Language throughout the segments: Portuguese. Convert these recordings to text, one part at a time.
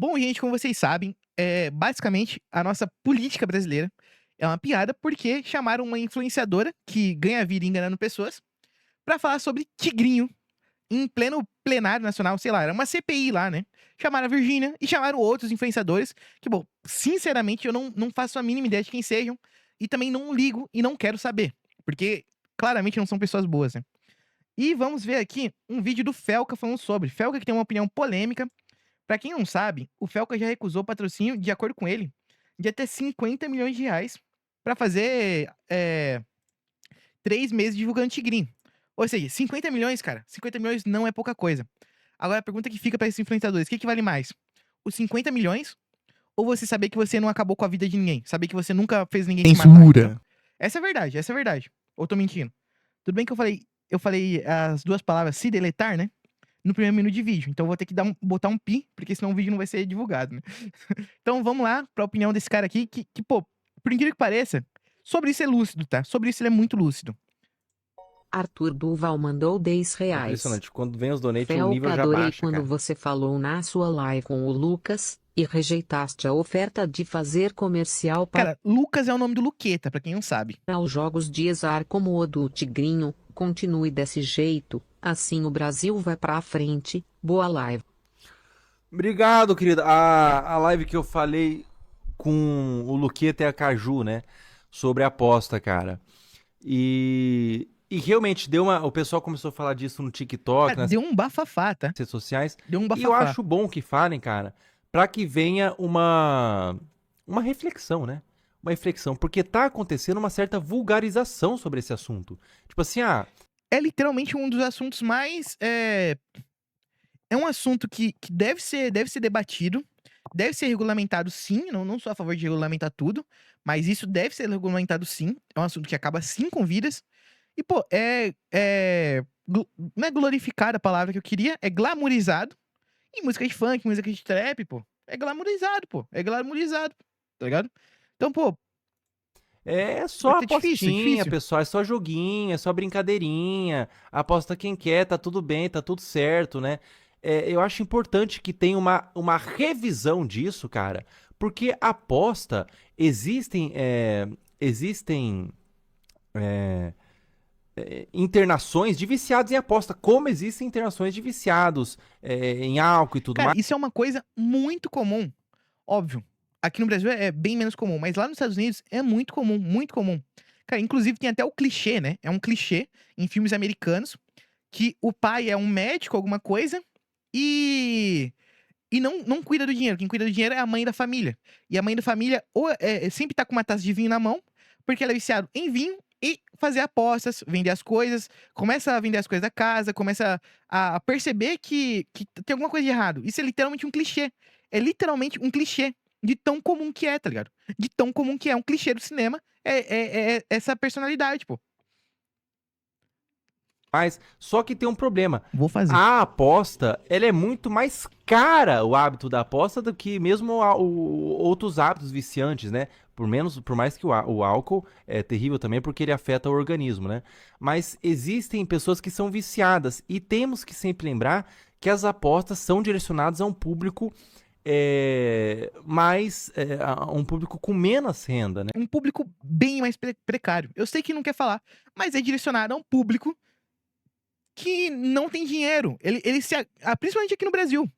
Bom, gente, como vocês sabem, basicamente a nossa política brasileira é uma piada, porque chamaram uma influenciadora que ganha vida enganando pessoas pra falar sobre tigrinho em pleno plenário nacional, sei lá, era uma CPI lá, né. Chamaram a Virgínia e chamaram outros influenciadores que, bom, sinceramente eu não faço a mínima ideia de quem sejam e também não ligo e não quero saber, porque claramente não são pessoas boas, né. E vamos ver aqui um vídeo do Felca falando sobre. Felca que tem uma opinião polêmica. Pra quem não sabe, o Felca já recusou patrocínio, de acordo com ele, de até R$ 50 milhões pra fazer, 3 meses divulgando tigrinho. Ou seja, 50 milhões, cara, 50 milhões não é pouca coisa. Agora a pergunta que fica pra esses influenciadores, o que vale mais? Os 50 milhões ou você saber que você não acabou com a vida de ninguém? Saber que você nunca fez ninguém se matar, entendeu? Censura. Essa é a verdade, essa é a verdade. Ou tô mentindo? Tudo bem que eu falei as 2 palavras "se deletar", né, no primeiro minuto de vídeo, então eu vou ter que botar um pi, porque senão o vídeo não vai ser divulgado, né. Então vamos lá pra opinião desse cara aqui que, pô, por incrível que pareça, sobre isso é lúcido, tá, sobre isso ele é muito lúcido. Arthur Duval mandou R$ 10. Impressionante. Quando vem os donate, o nível Felca, já adorei baixa, quando cara. você falou na sua live com o Lucas e rejeitaste a oferta de fazer comercial para Cara, Lucas é o nome do Luqueta, pra quem não sabe. os jogos de azar como o do Tigrinho. Continue desse jeito, assim o Brasil vai pra frente. Boa live. Obrigado, querida. A live que eu falei com o Luqueta e a Caju, né? Sobre a aposta, cara. E realmente deu uma. O pessoal começou a falar disso no TikTok, Cara, nas deu um bafafá, tá, redes sociais. deu um E eu bafafá. acho bom que falem, cara, pra que venha uma reflexão, né? Uma reflexão. Porque tá acontecendo uma certa vulgarização sobre esse assunto. Tipo assim, É literalmente um dos assuntos mais, é um assunto que deve ser debatido, deve ser regulamentado sim, não sou a favor de regulamentar tudo, mas isso deve ser regulamentado sim, é um assunto que acaba sim com vidas. E pô, não é glorificado a palavra que eu queria, é glamourizado em música de funk, música de trap, pô, é glamourizado, tá ligado? Então, pô, é vai só ser difícil, é apostinha, difícil. pessoal, é só joguinho, é só brincadeirinha. Aposta quem quer, tá tudo bem, tá tudo certo, né? Eu acho importante que tenha uma revisão disso, cara, porque aposta, existem internações de viciados em aposta, como existem internações de viciados em álcool e tudo Cara, mais. isso é uma coisa muito comum. Óbvio, aqui no Brasil é bem menos comum, mas lá nos Estados Unidos é muito comum, muito comum. Cara, inclusive tem até o clichê, né, é um clichê em filmes americanos, que o pai é um médico, alguma coisa, e não cuida do dinheiro, quem cuida do dinheiro é a mãe da família. E a mãe da família ou sempre tá com uma taça de vinho na mão, porque ela é viciado em vinho e fazer apostas, vender as coisas, começa a vender as coisas da casa, começa a perceber que tem alguma coisa de errado. Isso é literalmente um clichê. É literalmente um clichê de tão comum que é, tá ligado? De tão comum que é. Um clichê do cinema é essa personalidade, pô. Mas só que tem um problema. Vou fazer. A aposta, ela é muito mais cara, o hábito da aposta, do que mesmo outros hábitos viciantes, né? Por mais que o álcool é terrível também, porque ele afeta o organismo, né? Mas existem pessoas que são viciadas e temos que sempre lembrar que as apostas são direcionadas a um público a um público com menos renda, né? Um público bem mais precário. Eu sei que não quer falar, mas é direcionado a um público que não tem dinheiro. Ele principalmente aqui no Brasil,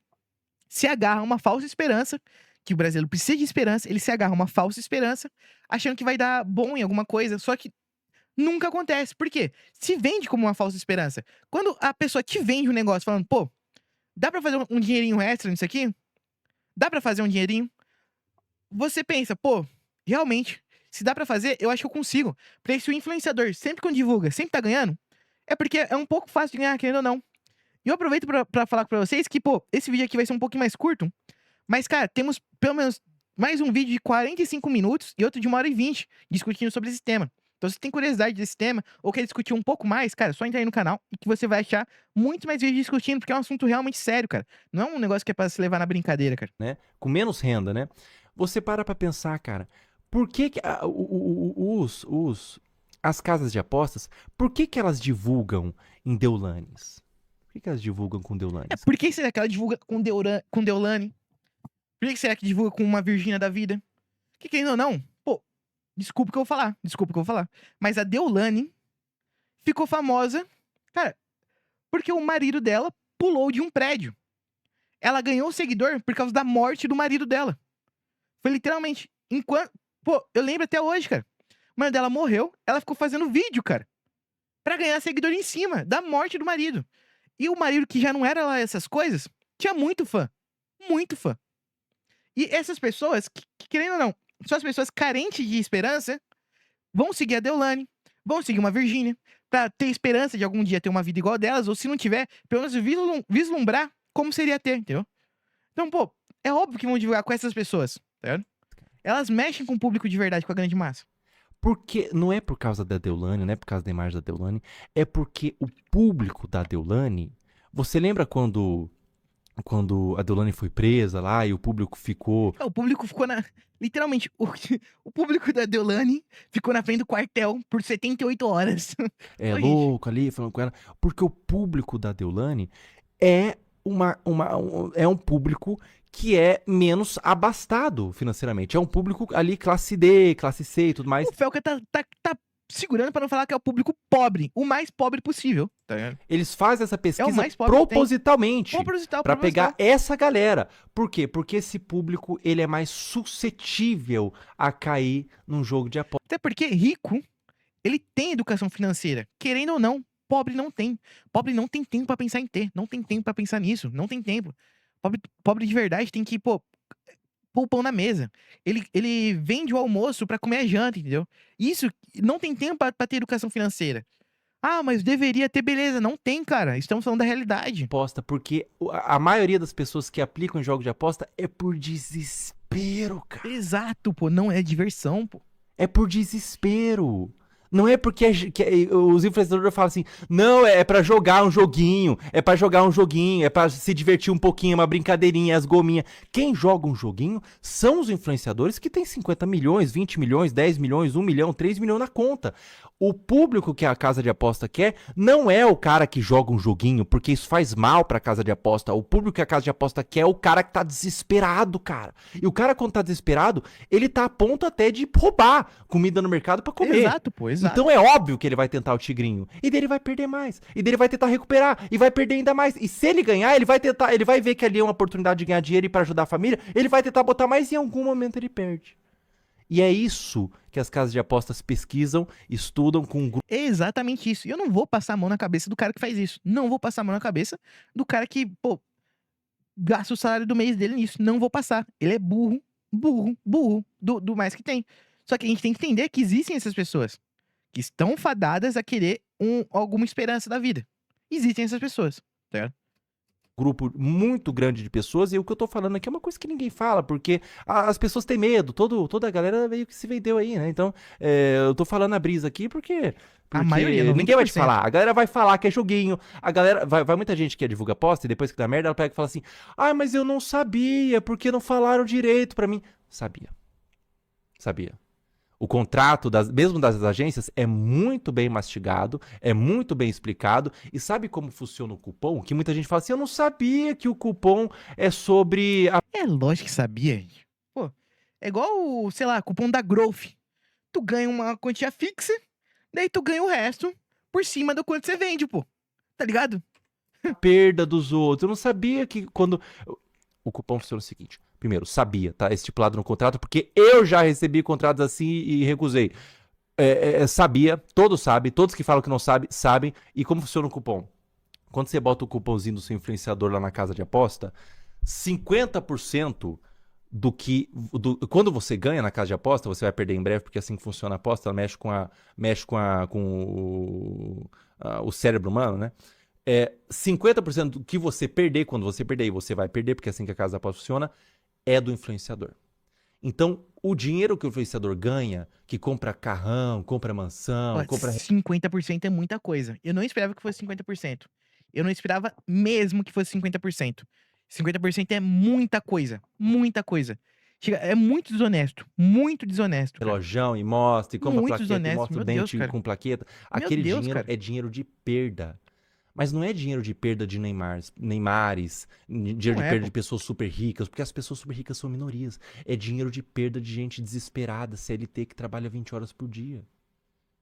se agarra a uma falsa esperança, que o brasileiro precisa de esperança, ele se agarra a uma falsa esperança, achando que vai dar bom em alguma coisa, só que nunca acontece. Por quê? Se vende como uma falsa esperança. Quando a pessoa te vende um negócio falando, pô, dá pra fazer um dinheirinho extra nisso aqui? Dá pra fazer um dinheirinho? Você pensa, pô, realmente, se dá pra fazer, eu acho que eu consigo. Porque se o influenciador sempre quando divulga, sempre tá ganhando, é porque é um pouco fácil de ganhar, querendo ou não. E eu aproveito pra falar pra vocês que, pô, esse vídeo aqui vai ser um pouquinho mais curto, mas, cara, temos pelo menos mais um vídeo de 45 minutos e outro de 1h20 discutindo sobre esse tema. Então, se você tem curiosidade desse tema ou quer discutir um pouco mais, cara, é só entrar aí no canal e que você vai achar muito mais vídeos discutindo, porque é um assunto realmente sério, cara. Não é um negócio que é pra se levar na brincadeira, cara. Né? Com menos renda, né? Você para pensar, cara, por que, as casas de apostas, por que elas divulgam em Deulanes? Por que elas divulgam com É, Deulanes? por que será que ela divulga com Deolane? Por que será que divulga com uma Virgínia da vida? Que querendo ou não, pô, desculpa o que eu vou falar. Mas a Deolane ficou famosa, cara, porque o marido dela pulou de um prédio. Ela ganhou seguidor por causa da morte do marido dela. Foi literalmente, enquanto... Pô, eu lembro até hoje, cara. O marido dela morreu, ela ficou fazendo vídeo, cara, pra ganhar seguidor em cima da morte do marido. E o marido, que já não era lá essas coisas, tinha muito fã. Muito fã. E essas pessoas, que querendo ou não, são as pessoas carentes de esperança, vão seguir a Deolane, vão seguir uma Virgínia, pra ter esperança de algum dia ter uma vida igual a delas, ou se não tiver, pelo menos vislumbrar como seria ter, entendeu? Então, pô, é óbvio que vão divulgar com essas pessoas, tá ligado? Elas mexem com o público de verdade, com a grande massa. Porque não é por causa da Deolane, não é por causa da imagem da Deolane, é porque o público da Deolane... Você lembra quando a Deolane foi presa lá e o público ficou... O público ficou na... Literalmente, o público da Deolane ficou na frente do quartel por 78 horas. É Oi, louco ali, falando com ela. Porque o público da Deolane é é um público que é menos abastado financeiramente. É um público ali classe D, classe C e tudo mais. O Felca tá segurando pra não falar que é o público pobre. O mais pobre possível, tá ligado? Eles fazem essa pesquisa mais pobre que tem. propositalmente Proposital, para pegar proposital. essa galera. Por quê? Porque esse público ele é mais suscetível a cair num jogo de aposta. Até porque rico, ele tem educação financeira. Querendo ou não, pobre não tem. Pobre não tem tempo pra pensar em ter. Não tem tempo pra pensar nisso. Não tem tempo. Pobre de verdade tem que, pôr o pão na mesa. Ele vende o almoço pra comer a janta, entendeu? Isso, não tem tempo pra ter educação financeira. Ah, mas deveria ter, beleza. Não tem, cara. Estamos falando da realidade. Aposta, porque a maioria das pessoas que aplicam em jogos de aposta é por desespero, cara. Exato, pô. Não é diversão, pô. É por desespero. Não é porque os influenciadores falam assim, não, é pra jogar um joguinho, é pra jogar um joguinho, é pra se divertir um pouquinho, uma brincadeirinha, as gominhas. Quem joga um joguinho são os influenciadores que tem 50 milhões, 20 milhões, 10 milhões, 1 milhão, 3 milhões na conta. O público que a casa de aposta quer não é o cara que joga um joguinho, porque isso faz mal pra casa de aposta. O público que a casa de aposta quer é o cara que tá desesperado, cara. E o cara, quando tá desesperado, ele tá a ponto até de roubar comida no mercado pra comer. Exato, pô, exato. Então é óbvio que ele vai tentar o tigrinho. E daí ele vai perder mais. E daí ele vai tentar recuperar. E vai perder ainda mais. E se ele ganhar, ele vai ver que ali é uma oportunidade de ganhar dinheiro e para ajudar a família. Ele vai tentar botar mais e em algum momento ele perde. E é isso que as casas de apostas pesquisam, estudam com um grupo. É exatamente isso. E eu não vou passar a mão na cabeça do cara que faz isso. Não vou passar a mão na cabeça do cara que, pô, gasta o salário do mês dele nisso. Não vou passar. Ele é burro do mais que tem. Só que a gente tem que entender que existem essas pessoas que estão fadadas a querer alguma esperança da vida. Existem essas pessoas, tá ligado? Grupo muito grande de pessoas, e o que eu tô falando aqui é uma coisa que ninguém fala, porque as pessoas têm medo, toda a galera meio que se vendeu aí, né? Então, eu tô falando a brisa aqui porque A maioria, 90%. ninguém vai te falar, a galera vai falar que é joguinho, a galera, vai muita gente que divulga aposta e depois que dá merda, ela pega e fala assim, mas eu não sabia, porque não falaram direito pra mim. Sabia. O contrato, mesmo das agências, é muito bem mastigado, é muito bem explicado. E sabe como funciona o cupom? Que muita gente fala assim, eu não sabia que o cupom é sobre... É lógico que sabia, gente. Pô, é igual, sei lá, cupom da Growth. Tu ganha uma quantia fixa, daí tu ganha o resto por cima do quanto você vende, pô. Tá ligado? Perda dos outros. Eu não sabia que quando... O cupom funciona o seguinte... Primeiro, sabia, tá? Estipulado no contrato, porque eu já recebi contratos assim e recusei. Sabia, todos sabem, todos que falam que não sabem, sabem. E como funciona o cupom? Quando você bota o cupomzinho do seu influenciador lá na casa de aposta, 50% quando você ganha na casa de aposta, você vai perder em breve, porque assim que funciona a aposta, ela mexe com o cérebro humano, né? 50% do que você perder, quando você perder, e você vai perder, porque é assim que a casa de aposta funciona, é do influenciador. Então, o dinheiro que o influenciador ganha, que compra carrão, compra mansão, Ó, 50% é muita coisa. Eu não esperava que fosse 50%. Eu não esperava mesmo que fosse 50%. 50% é muita coisa. Muita coisa. É muito desonesto. Muito desonesto. Cara. Relojão e mostra, e compra Muito plaqueta, desonesto, e mostra o meu Deus, dente cara. com plaqueta. Meu Aquele Deus, dinheiro cara. é dinheiro de perda. Mas não é dinheiro de perda de Neymares, dinheiro Não de é, perda pô. de pessoas super ricas, porque as pessoas super ricas são minorias. É dinheiro de perda de gente desesperada, CLT que trabalha 20 horas por dia.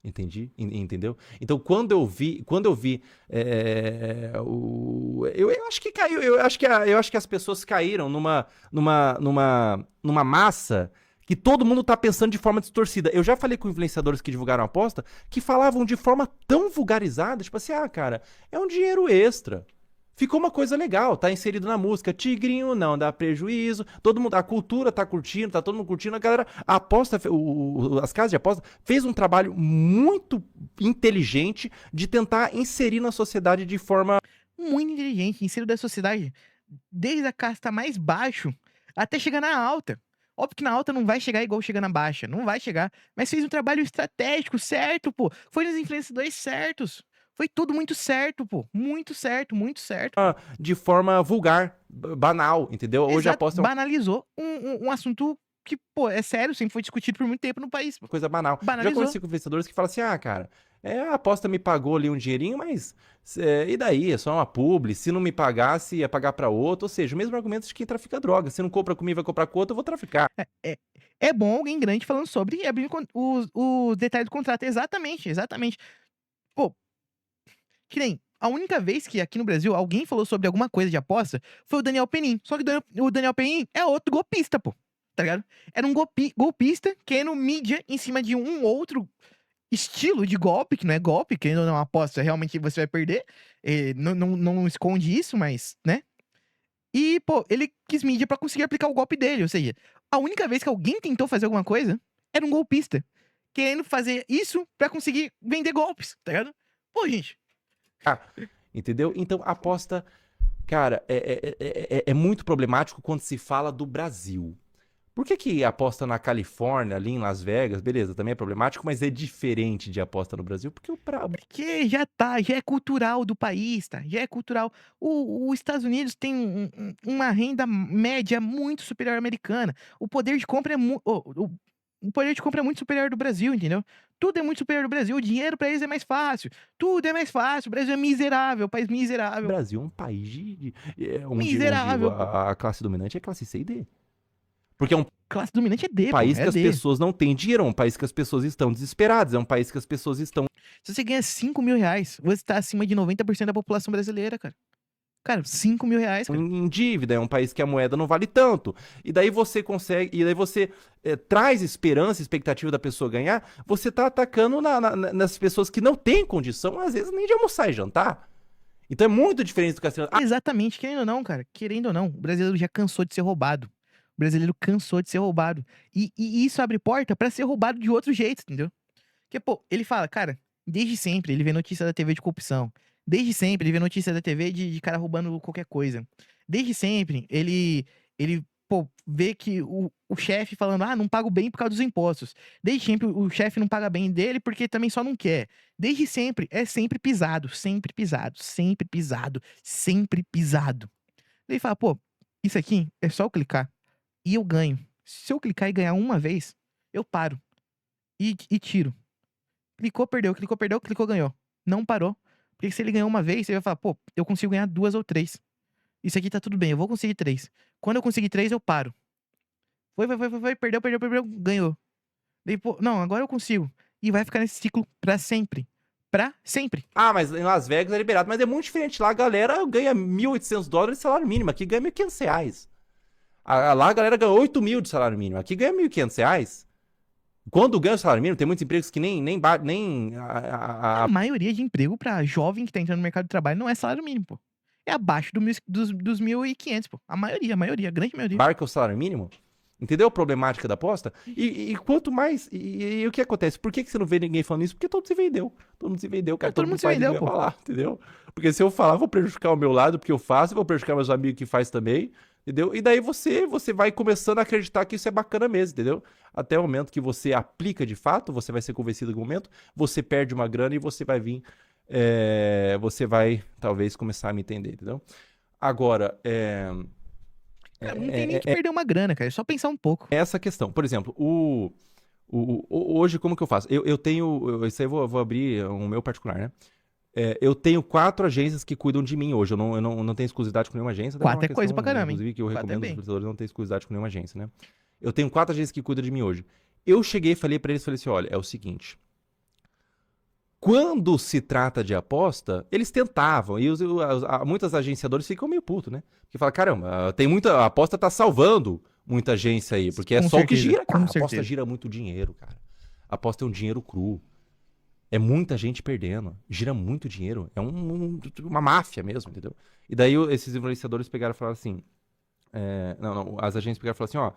Entendeu? Então, quando eu vi eu acho que caiu, eu acho que as pessoas caíram numa massa que todo mundo tá pensando de forma distorcida. Eu já falei com influenciadores que divulgaram a aposta que falavam de forma tão vulgarizada, tipo assim, cara, é um dinheiro extra. Ficou uma coisa legal, tá inserido na música. Tigrinho não dá prejuízo. Todo mundo, a cultura tá curtindo, tá todo mundo curtindo. A galera, a aposta, as casas de aposta fez um trabalho muito inteligente de tentar inserir na sociedade de forma. Muito inteligente, inserido da sociedade, desde a casta mais baixo até chegar na alta. Óbvio que na alta não vai chegar igual chega na baixa, não vai chegar, mas fez um trabalho estratégico, certo, pô. Foi nos influenciadores certos. Foi tudo muito certo, pô. Muito certo, muito certo, pô. De forma vulgar, banal, entendeu? Hoje a Exato, aposta é banalizou um assunto que, pô, é sério, sempre foi discutido por muito tempo no país, pô. uma coisa banal. Já Banalizou. conversei com influenciadores que falam assim, cara, a aposta me pagou ali um dinheirinho, mas e daí? É só uma publi. Se não me pagasse, ia pagar pra outro. Ou seja, o mesmo argumento de quem trafica droga. Se não compra comigo, vai comprar com outro, eu vou traficar. É, é bom alguém grande falando sobre e abrindo os detalhes do contrato. Exatamente, exatamente. Pô, que nem a única vez que aqui no Brasil alguém falou sobre alguma coisa de aposta foi o Daniel Penin. Só que o Daniel Penin é outro golpista, pô. Tá ligado? Era um golpista querendo mídia em cima de um outro estilo de golpe, que não é golpe, querendo ou não, aposta realmente você vai perder. Não esconde isso, mas, né? E, pô, ele quis mídia pra conseguir aplicar o golpe dele. Ou seja, a única vez que alguém tentou fazer alguma coisa era um golpista. Querendo fazer isso pra conseguir vender golpes, tá ligado? Pô, gente. Entendeu? Então, a aposta, cara, é muito problemático quando se fala do Brasil. Por que aposta na Califórnia, ali em Las Vegas, beleza, também é problemático, mas é diferente de aposta no Brasil? Porque Porque já é cultural do país, tá? Já é cultural. Os Estados Unidos tem uma renda média muito superior à americana. O poder de compra é o poder de compra é muito superior do Brasil, entendeu? Tudo é muito superior do Brasil. O dinheiro pra eles é mais fácil. Tudo é mais fácil. O Brasil é miserável, país o miserável. Brasil é um país onde Miserável, pô. a classe dominante é classe C e D. Porque é um Classe dominante é D, pô. país É que as D. pessoas não têm dinheiro, é um país que as pessoas estão desesperadas, é um país que as pessoas estão Se você ganha 5 mil reais, você tá acima de 90% da população brasileira, cara. Cara, 5 mil reais, cara. em dívida, é um país que a moeda não vale tanto. E daí você consegue, e daí você traz esperança, expectativa da pessoa ganhar, você tá atacando nas pessoas que não têm condição, às vezes, nem de almoçar e jantar. Então é muito diferente do Cassiano. Exatamente, querendo ou não, cara. Querendo ou não, o brasileiro já cansou de ser roubado. O brasileiro cansou de ser roubado. E isso abre porta pra ser roubado de outro jeito, entendeu? Porque, pô, ele fala, cara, desde sempre ele vê notícia da TV de corrupção. Desde sempre ele vê notícia da TV de cara roubando qualquer coisa. Desde sempre ele pô, vê que o chefe falando, não pago bem por causa dos impostos. Desde sempre o chefe não paga bem dele porque também só não quer. Desde sempre, é sempre pisado, sempre pisado, sempre pisado, sempre pisado. Ele fala, pô, isso aqui é só eu clicar e eu ganho. Se eu clicar e ganhar uma vez, eu paro e tiro. Clicou, perdeu, clicou, ganhou. Não parou. Porque se ele ganhou uma vez, você vai falar, pô, eu consigo ganhar 2 ou 3. Isso aqui tá tudo bem, eu vou conseguir 3. Quando eu conseguir 3, eu paro. Foi, perdeu, ganhou. Daí, pô, não, agora eu consigo. E vai ficar nesse ciclo pra sempre. Pra sempre. Mas em Las Vegas é liberado, mas é muito diferente. Lá a galera ganha $1.800 de salário mínimo, aqui ganha R$ 1.500. Lá a galera ganha 8 mil de salário mínimo, aqui ganha R$ 1.500. Quando ganha o salário mínimo, tem muitos empregos que nem A maioria de emprego pra jovem que tá entrando no mercado de trabalho não é salário mínimo, pô. É abaixo dos 1.500, pô. A maioria, a grande maioria. barca o salário mínimo. Entendeu a problemática da aposta? E quanto mais. E o que acontece? Por que você não vê ninguém falando isso? Porque todo mundo se vendeu. Todo mundo se vendeu, cara. Todo mundo se vendeu, pô. Falar, entendeu? Porque se eu falar, vou prejudicar o meu lado, porque eu faço, vou prejudicar meus amigos que faz também. Entendeu? E daí você vai começando a acreditar que isso é bacana mesmo, entendeu? Até o momento que você aplica de fato, você vai ser convencido em algum momento, você perde uma grana e você vai vir. Você vai, talvez, começar a me entender, entendeu? Agora, Cara, não tem nem que perder uma grana, cara. É só pensar um pouco. essa questão. Por exemplo, hoje, como que eu faço? Eu tenho. Isso aí eu vou abrir o meu particular, né? Eu tenho 4 agências que cuidam de mim hoje. Eu não tenho exclusividade com nenhuma agência. 4 é coisa pra caramba, hein? Inclusive, que eu 4 é recomendo bem. aos influenciadores não ter exclusividade com nenhuma agência, né? Eu tenho 4 agências que cuidam de mim hoje. Eu cheguei e falei pra eles, falei assim, olha, é o seguinte. Quando se trata de aposta, eles tentavam. E muitas agenciadoras ficam meio puto, né? Porque fala, caramba, a aposta tá salvando muita agência aí. Porque é Com só o que certeza, gira, cara. com A aposta certeza. gira muito dinheiro, cara. A aposta é um dinheiro cru. É muita gente perdendo. Gira muito dinheiro. É uma máfia mesmo, entendeu? E daí esses influenciadores pegaram e falaram assim... as agências pegaram e falaram assim, ó...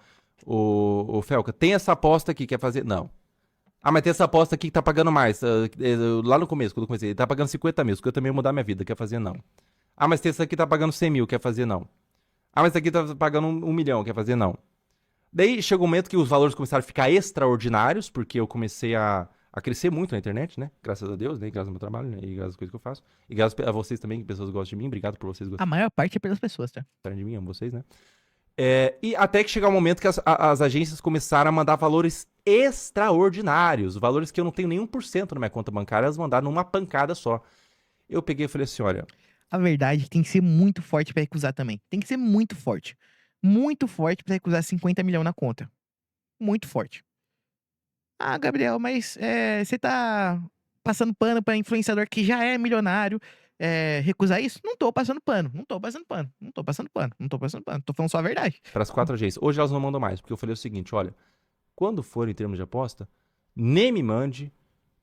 O Felca, tem essa aposta aqui, quer fazer? Não. Ah, mas tem essa aposta aqui que tá pagando mais. Lá no começo, quando eu comecei, ele tá pagando 50 mil, 50 mil mudar minha vida, quer fazer? Não. Ah, mas tem essa aqui que tá pagando 100 mil, quer fazer? Não. Ah, mas essa aqui tá pagando 1 milhão, quer fazer? Não. Daí chegou um momento que os valores começaram a ficar extraordinários, porque eu comecei a crescer muito na internet, né? Graças a Deus, né? Graças ao meu trabalho, né? E graças às coisas que eu faço. E graças a vocês também, que pessoas gostam de mim. Obrigado por vocês A gostarem maior parte é pelas pessoas, tá? de mim, amo vocês, né? E até que chegar um momento que as agências começaram a mandar valores extraordinários, valores que eu não tenho nem 1% na minha conta bancária, elas mandaram numa pancada só. Eu peguei e falei assim, olha... A verdade é que tem que ser muito forte pra recusar também. Tem que ser muito forte. Muito forte pra recusar 50 milhões na conta. Muito forte. Ah, Gabriel, mas você tá passando pano pra influenciador que já é milionário recusar isso? Não tô passando pano. Não tô passando pano. Não tô passando pano. Não tô passando pano. Tô falando só a verdade. Para as 4 agências. Hoje elas não mandam mais, porque eu falei o seguinte, olha, quando for em termos de aposta, nem me mande,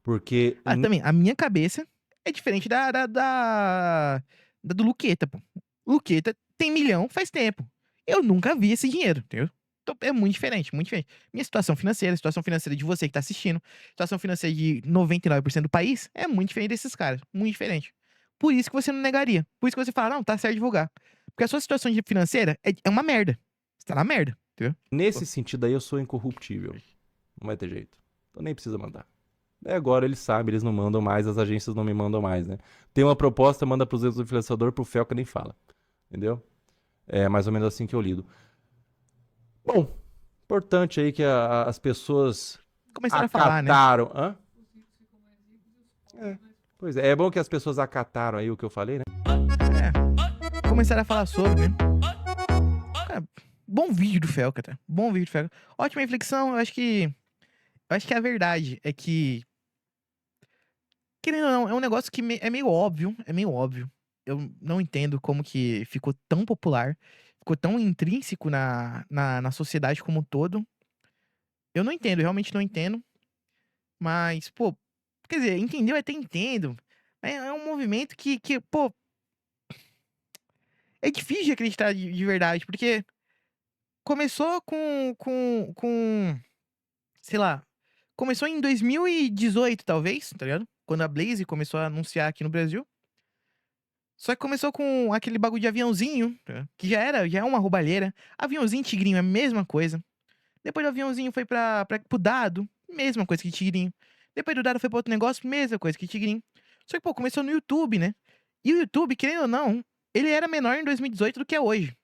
porque... Também, a minha cabeça é diferente da do Luqueta, pô. Luqueta tem milhão faz tempo. Eu nunca vi esse dinheiro, entendeu? Então, é muito diferente, muito diferente. Minha situação financeira, a situação financeira de você que tá assistindo, a situação financeira de 99% do país é muito diferente desses caras. Muito diferente. Por isso que você não negaria. Por isso que você fala, não, tá certo divulgar. Porque a sua situação financeira é uma merda. Você tá na merda, entendeu? Nesse sentido aí, eu sou incorruptível. Não vai ter jeito. Então nem precisa mandar. Agora eles sabem, eles não mandam mais, as agências não me mandam mais, né? Tem uma proposta, manda pros outros influenciadores, pro Felca nem fala. Entendeu? É mais ou menos assim que eu lido. Bom, importante aí que as pessoas Começaram a falar, né? acataram. Hã? Pois é bom que as pessoas acataram aí o que eu falei, né? Começaram a falar sobre, né? Cara, bom vídeo do Felca, tá? Bom vídeo do Felca. Ótima reflexão, eu acho que a verdade é que, querendo ou não, é um negócio que é meio óbvio, Eu não entendo como que ficou tão popular, ficou tão intrínseco na sociedade como um todo. Eu não entendo, realmente não entendo. Mas, pô, quer dizer, entendeu? Até entendo. É um movimento que, pô, é difícil de acreditar de verdade, porque começou sei lá, começou em 2018, talvez, tá ligado? Quando a Blaze começou a anunciar aqui no Brasil. Só que começou com aquele bagulho de aviãozinho, tá? Que já é uma roubalheira. Aviãozinho e tigrinho é a mesma coisa. Depois do aviãozinho foi pro dado, mesma coisa que tigrinho. Depois do dado foi pra outro negócio, mesma coisa que tigrinho. Só que, pô, começou no YouTube, né? E o YouTube, querendo ou não, ele era menor em 2018 do que é hoje.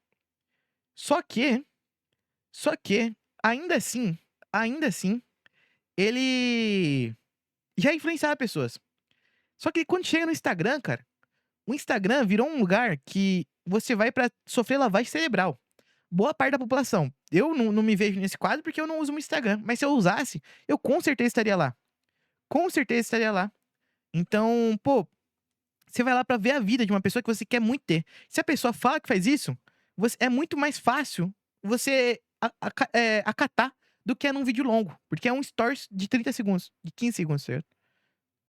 Só que, ainda assim, ele já influenciava pessoas. Só que quando chega no Instagram, cara, o Instagram virou um lugar que você vai pra sofrer lavagem cerebral. Boa parte da população. Eu não me vejo nesse quadro porque eu não uso o Instagram. Mas se eu usasse, eu com certeza estaria lá. Com certeza estaria lá. Então, pô, você vai lá pra ver a vida de uma pessoa que você quer muito ter. Se a pessoa fala que faz isso, é muito mais fácil você acatar do que é num vídeo longo. Porque é um stories de 30 segundos, de 15 segundos, certo?